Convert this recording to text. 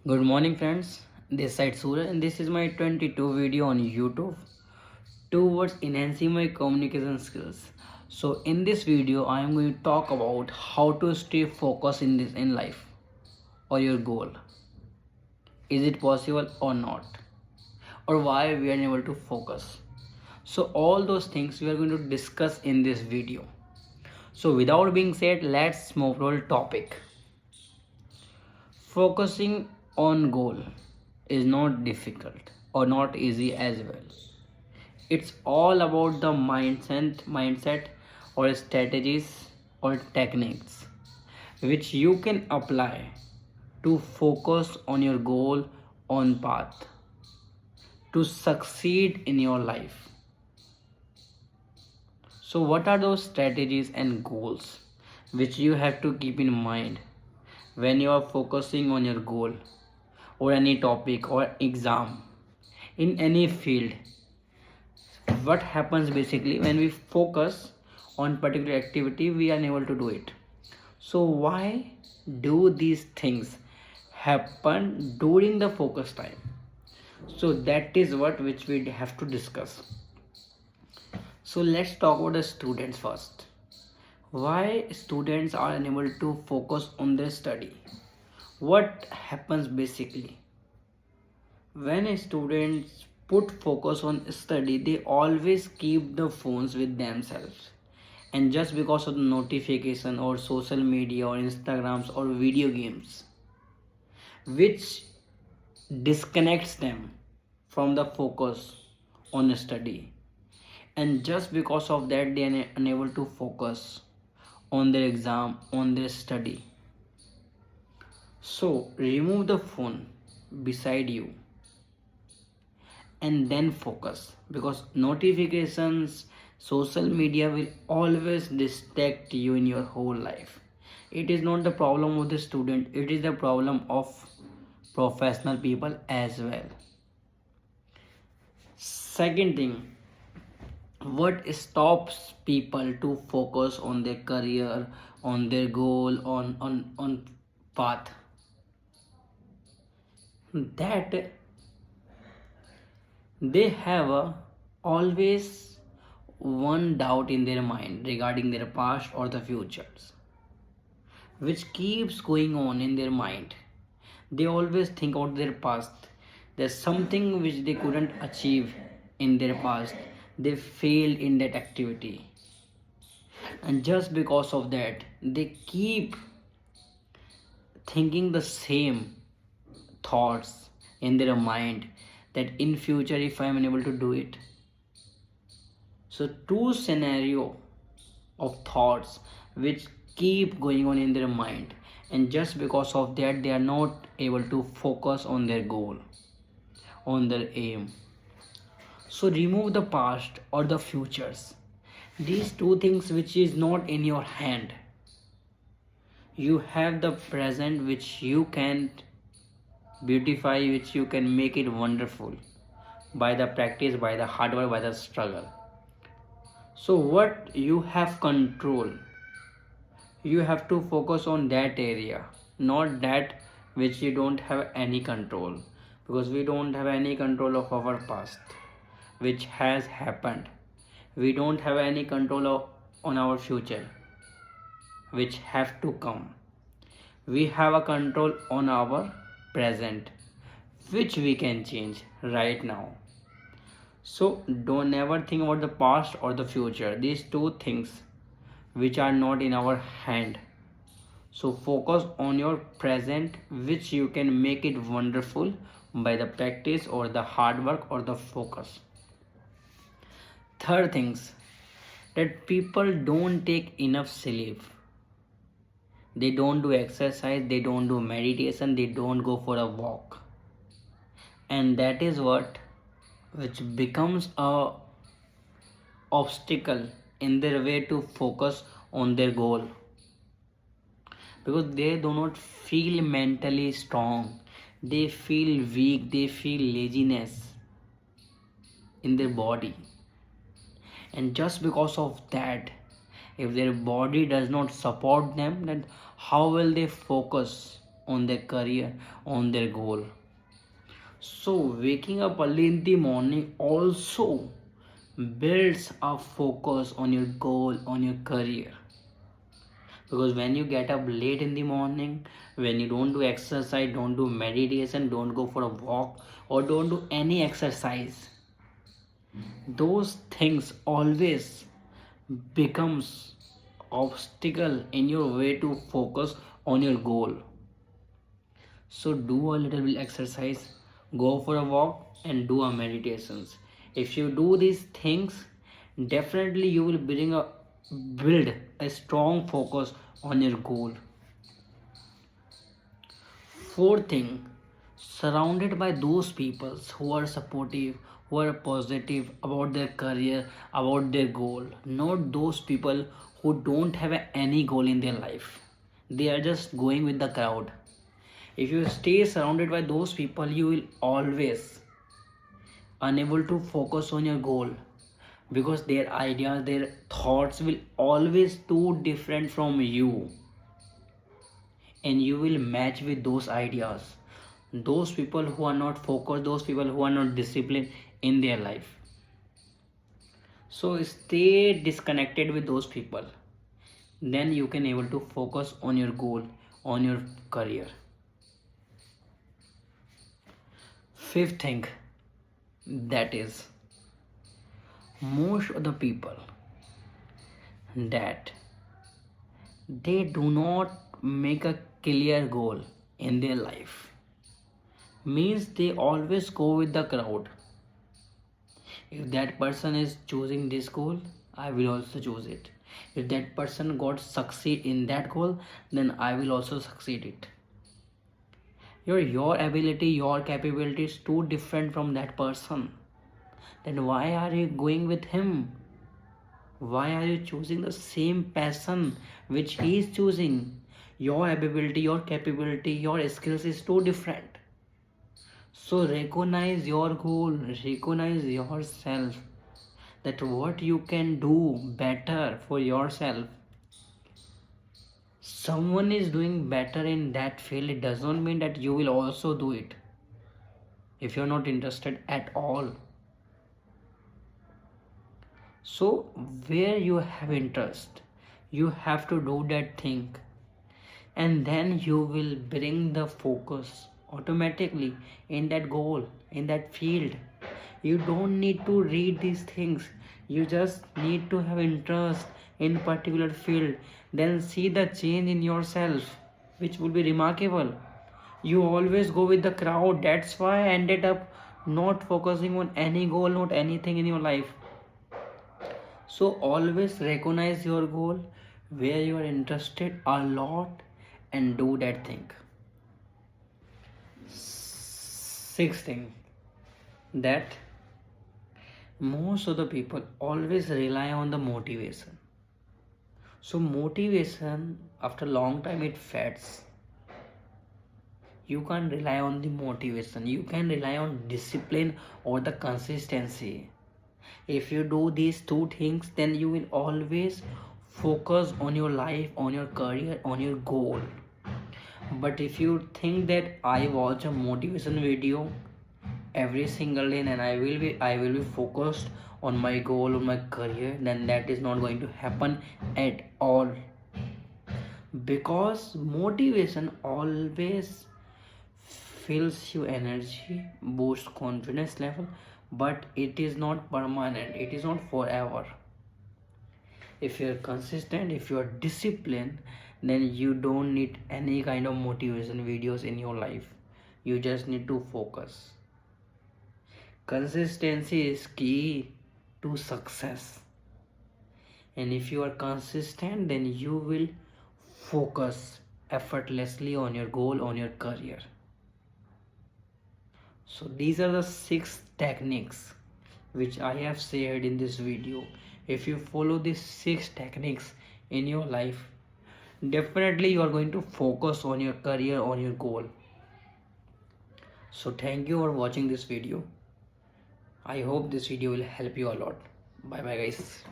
Good morning friends, this side Suraj and this is my 22 video on YouTube towards enhancing my communication skills. So in this video I am going to talk about how to stay focused in life or your goal. Is it possible or not? Or why we are unable to focus? So all those things we are going to discuss in this video. So without being said, let's move to the topic. Focusing on goal is not difficult or not easy as well. It's all about the mindset or strategies or techniques which you can apply to focus on your goal on path to succeed in your life. So what are those strategies and goals which you have to keep in mind when you are focusing on your goal or any topic or exam in any field? What happens basically when we focus on particular activity, we are unable to do it. So why do these things happen during the focus time? So that is what which we have to discuss. So let's talk about the students first. Why students are unable to focus on their study? What happens basically when students put focus on study? They always keep the phones with themselves, and just because of the notification or social media or instagrams or video games which disconnects them from the focus on study, and just because of that they are unable to focus on their exam, on their study. So remove the phone beside you and then focus, because notifications, social media will always distract you in your whole life. It is not the problem of the student, it is the problem of professional people as well. Second thing, what stops people to focus on their career, on their goal, on path? That they have always one doubt in their mind regarding their past or the futures, which keeps going on in their mind. They always think about their past. There's something which they couldn't achieve in their past. They failed in that activity. And just because of that, they keep thinking the same thoughts in their mind, that in future if I am unable to do it. So two scenario of thoughts which keep going on in their mind, and just because of that they are not able to focus on their goal, on their aim. So remove the past or the futures, these two things which is not in your hand. You have the present which you can beautify, which you can make it wonderful by the practice, by the hard work, by the struggle. So what you have control, you have to focus on that area, not that which you don't have any control, because we don't have any control of our past which has happened. We don't have any control on our future which have to come. We have a control on our present which we can change right now. So don't never think about the past or the future, these two things which are not in our hand. So focus on your present which you can make it wonderful by the practice or the hard work or the focus. Third things, that people don't take enough sleep. They don't do exercise, they don't do meditation, they don't go for a walk, and that is what which becomes a obstacle in their way to focus on their goal, because they do not feel mentally strong, they feel weak, they feel laziness in their body. And just because of that, if their body does not support them, then how will they focus on their career, on their goal. So waking up early in the morning also builds a focus on your goal, on your career. Because when you get up late in the morning, when you don't do exercise, don't do meditation, don't go for a walk, or don't do any exercise, those things always becomes obstacle in your way to focus on your goal. So do a little bit exercise, go for a walk, and do a meditations. If you do these things, definitely you will build a strong focus on your goal. Fourth thing, surrounded by those people who are supportive, who are positive about their career, about their goal, not those people who don't have any goal in their life. They are just going with the crowd. If you stay surrounded by those people, you will always unable to focus on your goal, because their ideas, their thoughts will always too different from you, and you will match with those ideas. Those people who are not focused, those people who are not disciplined in their life. So stay disconnected with those people, then you can able to focus on your goal, on your career. Fifth thing, that is, most of the people that they do not make a clear goal in their life, means they always go with the crowd. If that person is choosing this goal, I will also choose it. If that person got succeed in that goal, then I will also succeed it. Your ability, your capability is too different from that person. Then why are you going with him? Why are you choosing the same passion which he is choosing? Your ability, your capability, your skills is too different. So recognize your goal, recognize yourself, that what you can do better for yourself. Someone is doing better in that field, it does not mean that you will also do it if you're not interested at all. So where you have interest, you have to do that thing, and then you will bring the focus automatically in that goal, in that field. You don't need to read these things, you just need to have interest in particular field, then see the change in yourself, which will be remarkable. You always go with the crowd, that's why I ended up not focusing on any goal, not anything in your life. So always recognize your goal, where you are interested a lot, and do that thing. Sixth thing, that most of the people always rely on the motivation. So motivation, after a long time, it fades. You can't rely on the motivation, you can rely on discipline or the consistency. If you do these two things, then you will always focus on your life, on your career, on your goal. But if you think that I watch a motivation video every single day and I will be focused on my goal, on my career, then that is not going to happen at all. Because motivation always fills you energy, boosts confidence level, but it is not permanent, it is not forever. If you are consistent, if you are disciplined, then you don't need any kind of motivation videos in your life. You just need to focus. Consistency is key to success, and if you are consistent, then you will focus effortlessly on your goal, on your career. So these are the 6 techniques which I have shared in this video. If you follow these 6 techniques in your life, definitely you are going to focus on your career, on your goal. So thank you for watching this video. I hope this video will help you a lot. Bye bye guys.